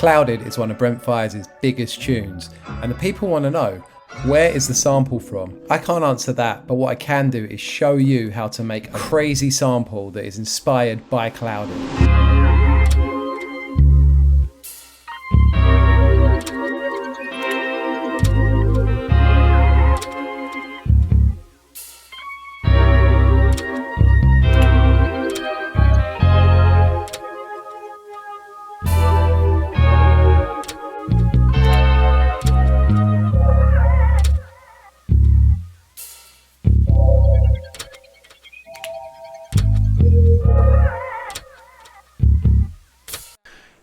Clouded is one of Brent Faiyaz's biggest tunes, and the people want to know, where is the sample from? I can't answer that, but what I can do is show you how to make a crazy sample that is inspired by Clouded.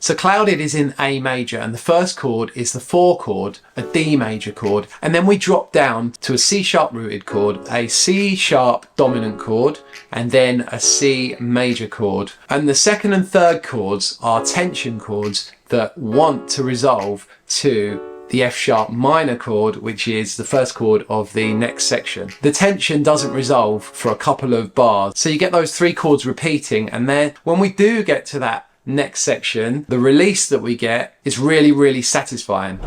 So Clouded is in A major, and the first chord is the 4 chord, a D major chord, and then we drop down to a C sharp rooted chord, a C sharp dominant chord, and then a C major chord. And the second and third chords are tension chords that want to resolve to the F sharp minor chord, which is the first chord of the next section. The tension doesn't resolve for a couple of bars, so you get those 3 chords repeating, and then when we do get to that next section, the release that we get is really, really satisfying.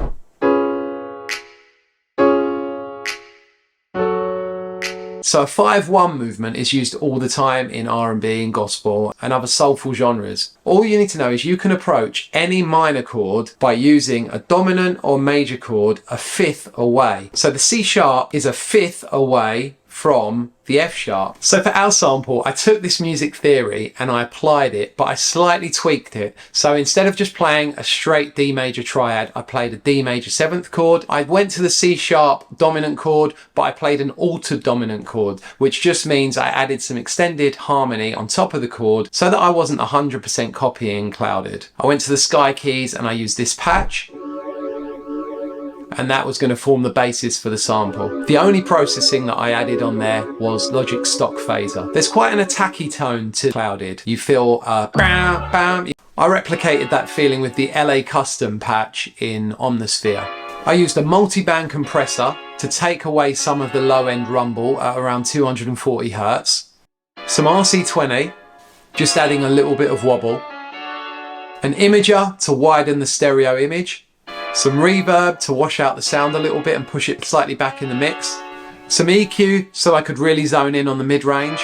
So a 5-1 movement is used all the time in R&B and gospel and other soulful genres. All you need to know is you can approach any minor chord by using a dominant or major chord a 5th away. So the C sharp is a 5th away from the F sharp. So for our sample, I took this music theory and I applied it, but I slightly tweaked it. So instead of just playing a straight D major triad, I played a D major 7th chord. I went to the C sharp dominant chord, but I played an altered dominant chord, which just means I added some extended harmony on top of the chord so that I wasn't 100% copying Clouded. I went to the sky keys and I used this patch, and that was going to form the basis for the sample. The only processing that I added on there was Logic's stock phaser. There's quite an attacky tone to Clouded. You feel bam, bam. I replicated that feeling with the LA Custom patch in Omnisphere. I used a multi-band compressor to take away some of the low-end rumble at around 240 Hertz. Some RC20, just adding a little bit of wobble. An imager to widen the stereo image. Some reverb to wash out the sound a little bit and push it slightly back in the mix. Some EQ so I could really zone in on the mid-range.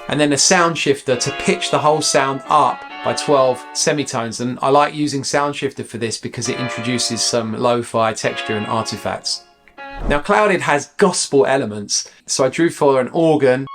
And then a sound shifter to pitch the whole sound up by 12 semitones. And I like using sound shifter for this because it introduces some lo-fi texture and artifacts. Now Clouded has gospel elements, so I drew for an organ.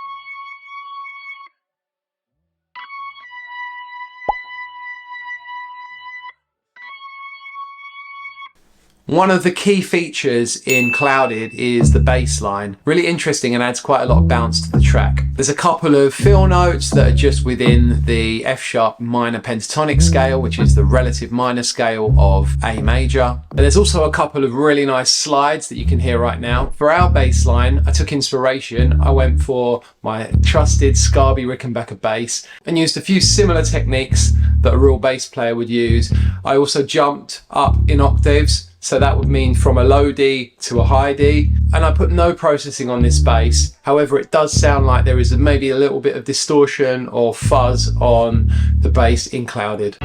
One of the key features in Clouded is the bass line. Really interesting and adds quite a lot of bounce to the track. There's a couple of fill notes that are just within the F sharp minor pentatonic scale, which is the relative minor scale of A major. And there's also a couple of really nice slides that you can hear right now. For our bass line, I took inspiration. I went for my trusted Scarby Rickenbacker bass and used a few similar techniques that a real bass player would use. I also jumped up in octaves. So that would mean from a low D to a high D. And I put no processing on this bass. However, it does sound like there is maybe a little bit of distortion or fuzz on the bass in Clouded.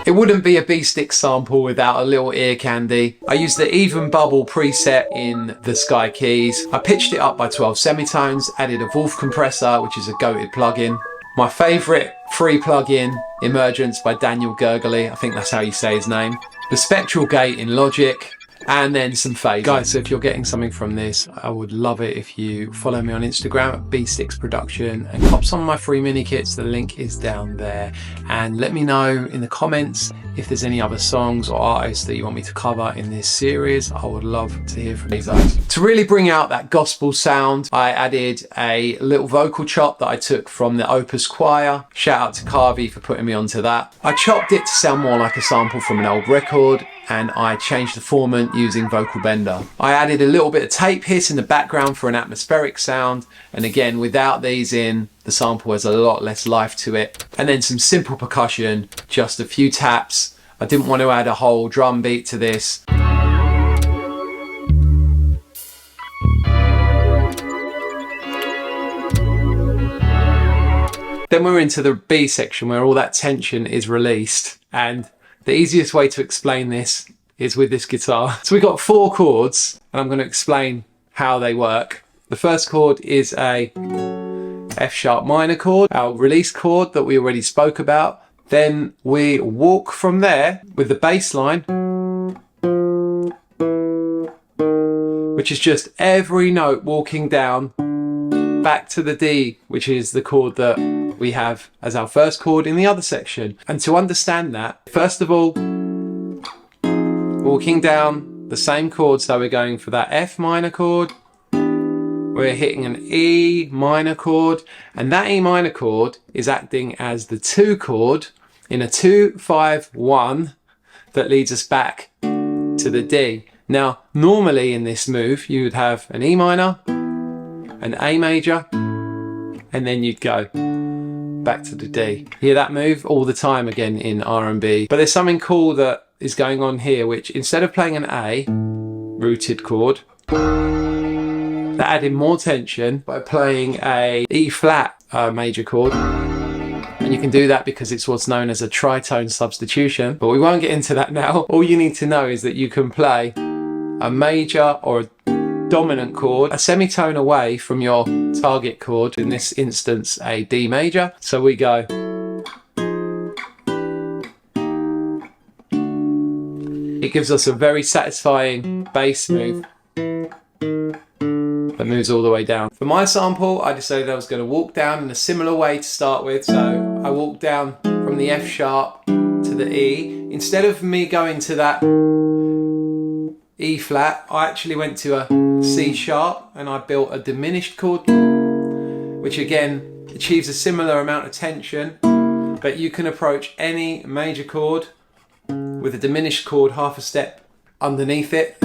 It wouldn't be a B-Stick sample without a little ear candy. I used the even bubble preset in the sky keys. I pitched it up by 12 semitones, added a Wolf compressor, which is a goated plugin. My favourite free plugin, Emergence by Daniel Gurgley, I think that's how you say his name. The spectral gate in Logic, and then some phasing. Guys, so if you're getting something from this, I would love it if you follow me on Instagram at B-Sticks Production and cop some of my free mini kits. The link is down there. And let me know in the comments if there's any other songs or artists that you want me to cover in this series. I would love to hear from you guys. To really bring out that gospel sound, I added a little vocal chop that I took from the Opus Choir. Shout out to Carvey for putting me onto that. I chopped it to sound more like a sample from an old record, and I changed the formant using Vocal Bender. I added a little bit of tape hiss in the background for an atmospheric sound, and again, without these in, the sample has a lot less life to it. And then some simple percussion, just a few taps. I didn't want to add a whole drum beat to this. Then we're into the B section where all that tension is released. And the easiest way to explain this is with this guitar. So we've got 4 chords, and I'm going to explain how they work. The first chord is a F sharp minor chord, our release chord that we already spoke about. Then we walk from there with the bass line, which is just every note walking down back to the D, which is the chord that we have as our first chord in the other section. And to understand that, first of all, walking down the same chord, so we're going for that F minor chord, we're hitting an E minor chord, and that E minor chord is acting as the 2 chord in a 2-5-1 that leads us back to the D. Now, normally in this move, you would have an E minor, an A major, and then you'd go back to the D. Hear that move all the time again in R&B. But there's something cool that is going on here, which instead of playing an A rooted chord, they're adding more tension by playing a E flat major chord. And you can do that because it's what's known as a tritone substitution, but we won't get into that now. All you need to know is that you can play a major or a dominant chord a semitone away from your target chord, in this instance a D major. So we go. It gives us a very satisfying bass move that moves all the way down. For my sample, I decided I was going to walk down in a similar way to start with. So I walked down from the F sharp to the E. Instead of me going to that E flat, I actually went to a C sharp and I built a diminished chord, which again achieves a similar amount of tension, but you can approach any major chord with a diminished chord half a step underneath it.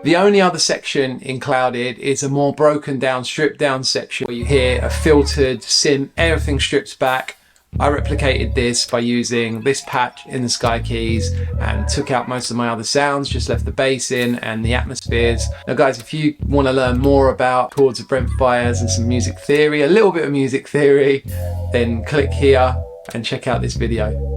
The only other section in Clouded is a more broken down, stripped down section where you hear a filtered synth, everything strips back. I replicated this by using this patch in the Sky Keys and took out most of my other sounds, just left the bass in and the atmospheres. Now guys, if you want to learn more about chords of Brent Faiyaz and some music theory, a little bit of music theory, then click here and check out this video.